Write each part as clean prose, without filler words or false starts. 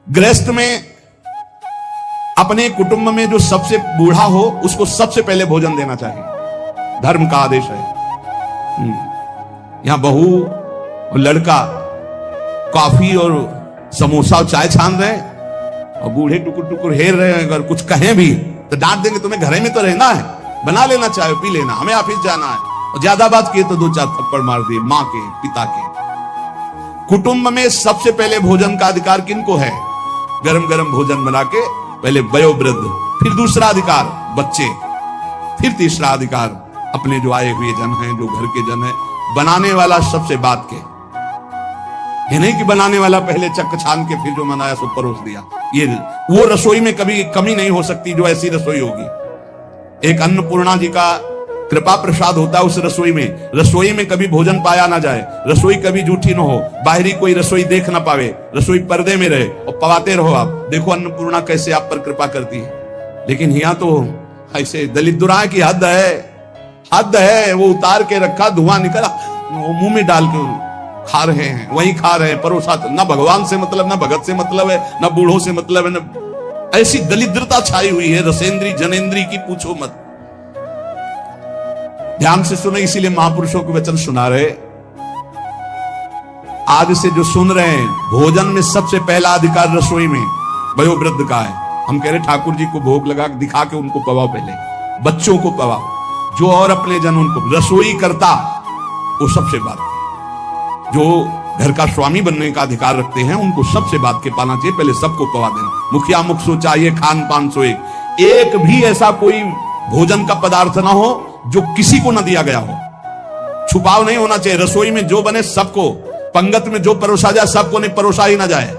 गृहस्थ में अपने कुटुंब में जो सबसे बूढ़ा हो उसको सबसे पहले भोजन देना चाहिए, धर्म का आदेश है। यहां बहू और लड़का कॉफी और समोसा और चाय छान रहे हैं और बूढ़े टुकुर टुकुर हेर रहे हैं। अगर कुछ कहें भी तो डांट देंगे, तुम्हें घर में तो रहना है, बना लेना चाय पी लेना, हमें ऑफिस जाना है। और ज्यादा बात किए तो दो चार थप्पड़ मार दिए मां के पिता के। कुटुंब में सबसे पहले भोजन का अधिकार किनको है? गरम गरम भोजन बना के पहले वयोवृद्ध, फिर दूसरा अधिकार बच्चे, फिर तीसरा अधिकार अपने जो आए हुए जन हैं, जो घर के जन हैं। बनाने वाला सबसे बात के, ये नहीं कि बनाने वाला पहले चक्क छान के फिर जो मनाया सो परोस दिया। ये वो रसोई में कभी कमी नहीं हो सकती जो ऐसी रसोई होगी। एक अन्नपूर्णा जी का कृपा प्रसाद होता है उस रसोई में। रसोई में कभी भोजन पाया ना जाए, रसोई कभी झूठी ना हो, बाहरी कोई रसोई देख ना पावे, रसोई पर्दे में रहे और पवाते रहो। आप देखो अन्नपूर्णा कैसे आप पर कृपा करती है। लेकिन यहाँ तो ऐसे दलित दुराए की हद है, हद है। वो उतार के रखा, धुआं निकला, मुंह में डाल के खा रहे हैं, वही खा रहे हैं परोसा। ना भगवान से मतलब, ना भगत से मतलब है, ना बूढ़ों से मतलब है, ना। ऐसी दलिद्रता छाई हुई है रसेंद्री जनेन्द्री की, पूछो मत। ध्यान से सुने, इसीलिए महापुरुषों के वचन सुना रहे। आज से जो सुन रहे हैं, भोजन में सबसे पहला अधिकार रसोई में वयोवृद्ध का है। हम कह रहे ठाकुर जी को भोग लगा दिखा के उनको पवाओ, पहले बच्चों को पवाओ, जो और अपने जन उनको। रसोई करता वो सबसे बात, जो घर का स्वामी बनने का अधिकार रखते हैं उनको सबसे बात के पाना चाहिए, पहले सबको पवा देना। मुखिया मुख सो चाहिए, खान पान सो एक भी ऐसा कोई भोजन का पदार्थ ना हो जो किसी को ना दिया गया हो। छुपाव नहीं होना चाहिए। रसोई में जो बने सबको, पंगत में जो परोसा जाए सबको, नहीं परोसा ही ना जाए।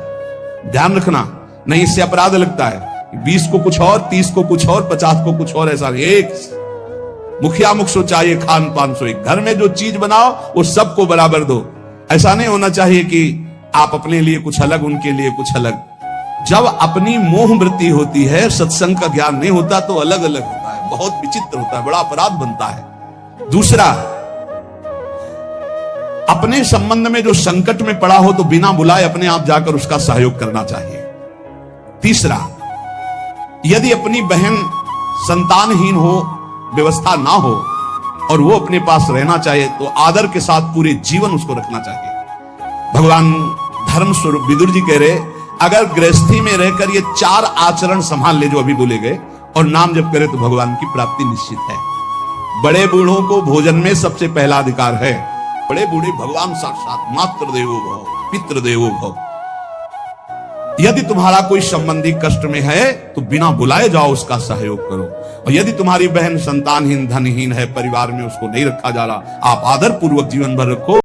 ध्यान रखना, नहीं इससे अपराध लगता है। 20 को कुछ और, 30 को कुछ और, 50 को कुछ और, ऐसा एक मुखिया मुख सो चाहिए, खान पान सो एक। घर में जो चीज बनाओ वो सबको बराबर दो। ऐसा नहीं होना चाहिए कि आप अपने लिए कुछ अलग, उनके लिए कुछ अलग। जब अपनी मोह वृत्ति होती है, सत्संग का ज्ञान नहीं होता तो अलग अलग होता है, बहुत विचित्र होता है, बड़ा अपराध बनता है। दूसरा, अपने संबंध में जो संकट में पड़ा हो तो बिना बुलाए अपने आप जाकर उसका सहयोग करना चाहिए। तीसरा, यदि अपनी बहन संतानहीन हो, व्यवस्था ना हो और वो अपने पास रहना चाहिए तो आदर के साथ पूरे जीवन उसको रखना चाहिए। भगवान धर्म स्वरूप विदुर जी कह रहे, अगर गृहस्थी में रहकर ये 4 आचरण संभाल ले जो अभी बोले गए और नाम जप करे तो भगवान की प्राप्ति निश्चित है। बड़े बूढ़ों को भोजन में सबसे पहला अधिकार है। बड़े बूढ़े भगवान साक्षात, मातृ देवो भव, पितृ देवो भव। यदि तुम्हारा कोई संबंधी कष्ट में है तो बिना बुलाए जाओ, उसका सहयोग करो। और यदि तुम्हारी बहन संतानहीन, धनहीन है, परिवार में उसको नहीं रखा जा रहा, आप आदर पूर्वक जीवन भर रखो।